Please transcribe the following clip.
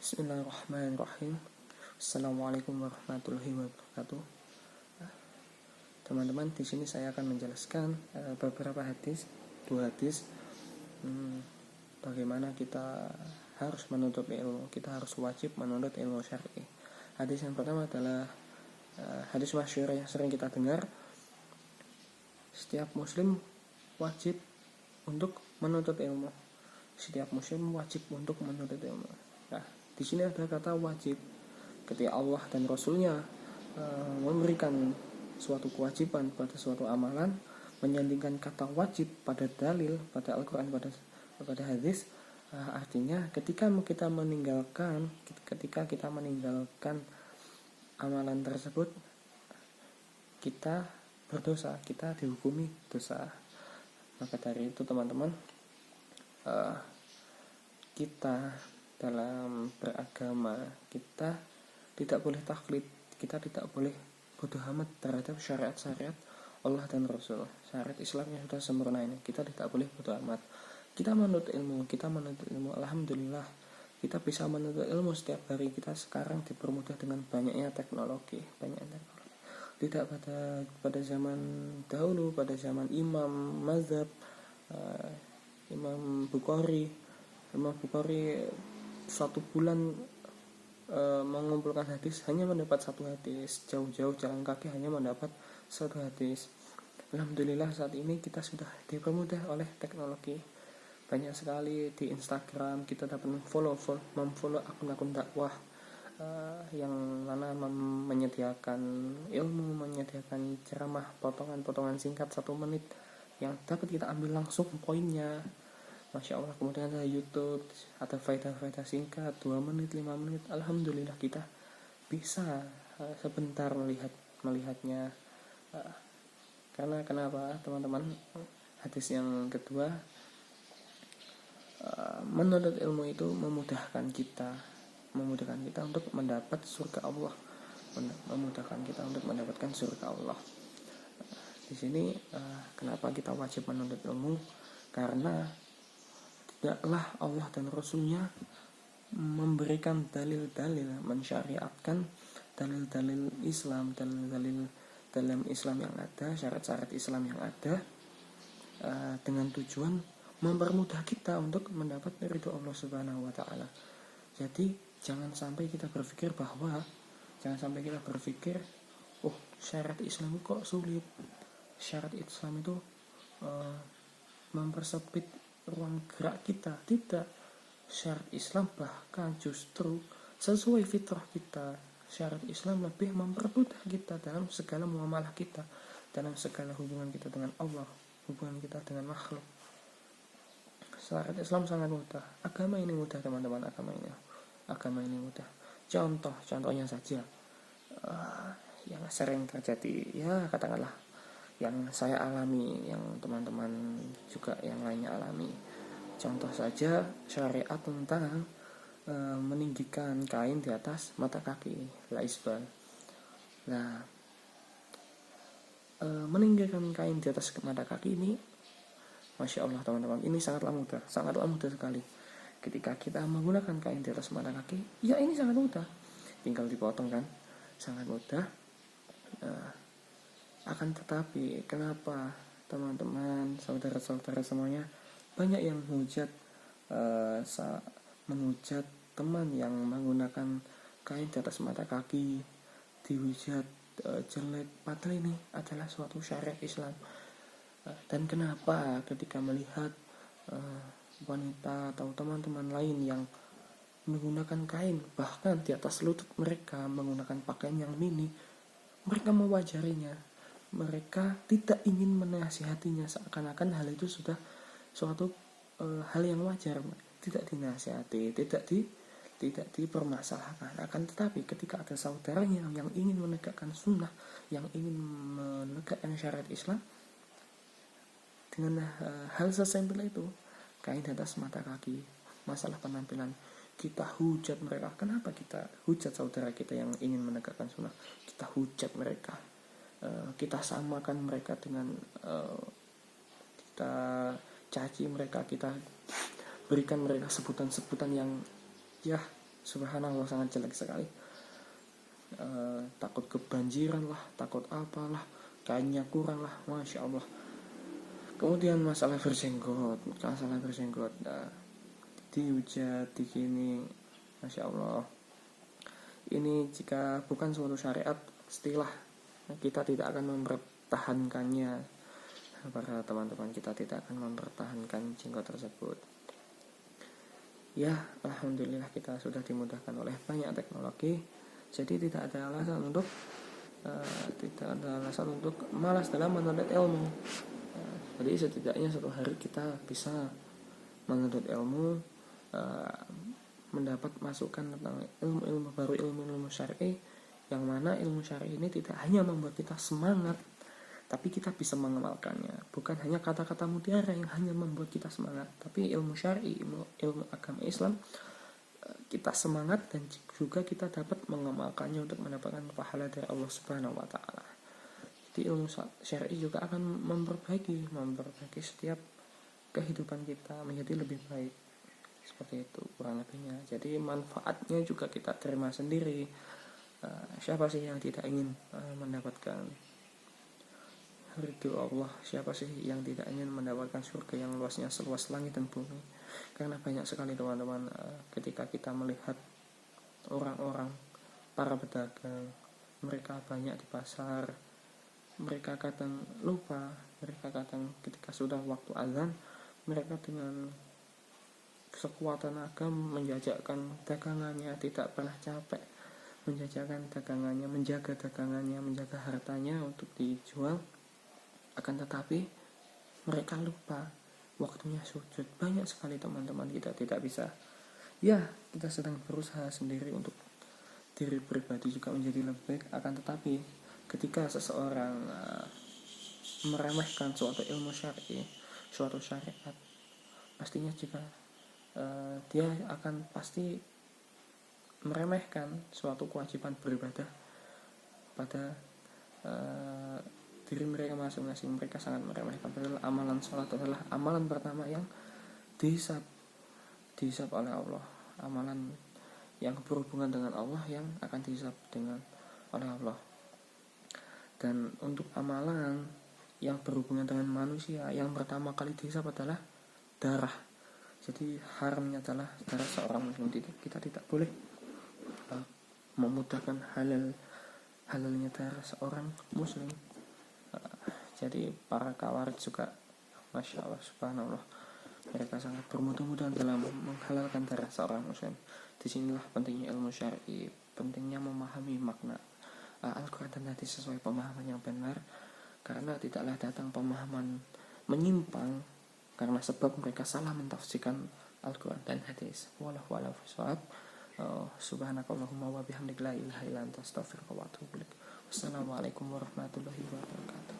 Bismillahirrahmanirrahim. Assalamualaikum warahmatullahi wabarakatuh. Teman-teman, di sini saya akan menjelaskan beberapa dua hadis, bagaimana kita harus menuntut ilmu. Kita harus wajib menuntut ilmu syar'i. Hadis yang pertama adalah hadis masyhur yang sering kita dengar. Setiap muslim wajib untuk menuntut ilmu. Setiap muslim wajib untuk menuntut ilmu. Nah, di sini ada kata wajib. Ketika Allah dan Rasulnya memberikan suatu kewajiban pada suatu amalan, menyandingkan kata wajib pada dalil, pada Al-Quran, pada hadis, artinya ketika kita meninggalkan amalan tersebut, kita berdosa, kita dihukumi dosa. Maka dari itu teman-teman, kita dalam beragama, kita tidak boleh taklid, kita tidak boleh bodoh amat terhadap syariat-syariat Allah dan Rasul. Syariat Islam yang sudah sempurna ini, kita tidak boleh bodoh amat. Kita menuntut ilmu, alhamdulillah kita bisa menuntut ilmu setiap hari. Kita sekarang dipermudah dengan banyaknya teknologi. Tidak pada zaman dahulu, pada zaman Imam Mazhab, Imam Bukhari satu bulan mengumpulkan hadis, hanya mendapat satu hadis. Jauh-jauh jalan kaki hanya mendapat satu hadis. Alhamdulillah saat ini kita sudah dipermudah oleh teknologi. Banyak sekali di Instagram kita dapat memfollow akun-akun dakwah yang mana menyediakan ilmu, menyediakan ceramah potongan-potongan singkat 1 menit yang dapat kita ambil langsung poinnya. Masya Allah. Kemudian ada YouTube, ada faedah-faedah singkat 2 menit, 5 menit. Alhamdulillah kita bisa sebentar melihatnya. Karena kenapa teman-teman? Hadis yang kedua, menuntut ilmu itu memudahkan kita untuk mendapat surga Allah, memudahkan kita untuk mendapatkan surga Allah. Di sini kenapa kita wajib menuntut ilmu? Karena tidaklah Allah dan Rasulnya memberikan dalil-dalil, mensyariatkan dalil-dalil Islam, dalil-dalil dalam Islam yang ada, syarat-syarat Islam yang ada, dengan tujuan mempermudah kita untuk mendapat ridho Allah Subhanahu wa taala. Jadi jangan sampai kita berpikir, syarat Islam kok sulit. Syarat Islam itu mempersempit ruang gerak kita. Tidak. Syarat Islam bahkan justru sesuai fitrah kita. Syarat Islam lebih mempermudah kita dalam segala muamalah kita, dalam segala hubungan kita dengan Allah, hubungan kita dengan makhluk. Syarat Islam sangat mudah. Agama ini mudah teman-teman. Agama ini mudah. Contohnya saja yang sering terjadi, ya katakanlah yang saya alami, yang teman-teman juga yang lainnya alami. Contoh saja syariat tentang meninggikan kain di atas mata kaki, laisbal. Nah, meninggikan kain di atas mata kaki ini, masya Allah teman-teman, ini sangatlah mudah sekali. Ketika kita menggunakan kain di atas mata kaki, ya ini sangat mudah, tinggal dipotong kan, sangat mudah. Akan tetapi kenapa teman-teman, saudara-saudara semuanya banyak yang menghujat teman yang menggunakan kain di atas mata kaki, dihujat jelek, padahal ini adalah suatu syariat Islam. Dan kenapa ketika melihat wanita atau teman-teman lain yang menggunakan kain bahkan di atas lutut mereka, menggunakan pakaian yang mini, mereka mewajarinya. Mereka tidak ingin menasihatinya, seakan-akan hal itu sudah suatu hal yang wajar, tidak dinasihati, tidak dipermasalahkan. Akan tetapi ketika ada saudaranya yang ingin menegakkan sunnah, yang ingin menegakkan syariat Islam, dengan hal sesimpel itu, kain di atas mata kaki, masalah penampilan, kita hujat mereka. Kenapa kita hujat saudara kita yang ingin menegakkan sunnah? Kita hujat mereka, kita samakan mereka dengan kita caci mereka, kita berikan mereka sebutan-sebutan yang ya subhanallah sangat jelek sekali. Takut kebanjiran lah, takut apalah, kainnya kurang lah, masya Allah. Kemudian masalah berjenggot, nah, dihujat, dikini, masya Allah. Ini jika bukan suatu syariat, pastilah kita tidak akan mempertahankannya. Para teman-teman kita tidak akan mempertahankan jenggot tersebut. Ya, alhamdulillah kita sudah dimudahkan oleh banyak teknologi. Jadi tidak ada alasan untuk malas dalam menuntut ilmu. Jadi setidaknya satu hari kita bisa menuntut ilmu, mendapat masukan tentang ilmu-ilmu baru, ilmu-ilmu syar'i, yang mana ilmu syar'i ini tidak hanya membuat kita semangat, tapi kita bisa mengamalkannya. Bukan hanya kata-kata mutiara yang hanya membuat kita semangat, tapi ilmu syar'i, ilmu agama Islam, kita semangat dan juga kita dapat mengamalkannya untuk mendapatkan pahala dari Allah Subhanahu wa taala. Jadi ilmu syar'i juga akan memperbaiki setiap kehidupan kita menjadi lebih baik. Seperti itu kurang lebihnya. Jadi manfaatnya juga kita terima sendiri. Siapa sih yang tidak ingin mendapatkan ridho Allah? Siapa sih yang tidak ingin mendapatkan surga yang luasnya seluas langit dan bumi? Karena banyak sekali teman-teman, ketika kita melihat orang-orang, para pedagang, mereka banyak di pasar, mereka kadang lupa, mereka kadang ketika sudah waktu azan, mereka dengan sekuat tenaga menjajakan dagangannya, tidak pernah capek menjajakan dagangannya, menjaga dagangannya, menjaga hartanya untuk dijual. Akan tetapi mereka lupa waktunya sujud. Banyak sekali teman-teman kita tidak bisa. Ya, kita sedang berusaha sendiri untuk diri pribadi juga menjadi lebih baik. Akan tetapi ketika seseorang meremehkan suatu ilmu syar'i, suatu syariat, pastinya juga dia akan pasti meremehkan suatu kewajiban beribadah pada diri mereka masing-masing. Mereka sangat meremehkan, padahal amalan sholat adalah amalan pertama yang dihisab oleh Allah, amalan yang berhubungan dengan Allah yang akan dihisab oleh Allah. Dan untuk amalan yang berhubungan dengan manusia, yang pertama kali dihisab adalah darah. Jadi haramnya adalah darah seorang muslim. Kita tidak boleh memudahkan halalnya darah seorang muslim. Jadi para kawarid juga, masya Allah, subhanallah, mereka sangat bermudah-mudahan dalam menghalalkan darah seorang muslim. Disinilah pentingnya ilmu syar'i, pentingnya memahami makna Al-Quran dan hadis sesuai pemahaman yang benar, karena tidaklah datang pemahaman menyimpang karena sebab mereka salah mentafsirkan Al-Quran dan hadis. Wallahu a'lam bishawab. Subhanakallahumma wa bihamdika la ilaha illa anta astaghfiruka wa atubu ilaik. Wassalamualaikum warahmatullahi wabarakatuh.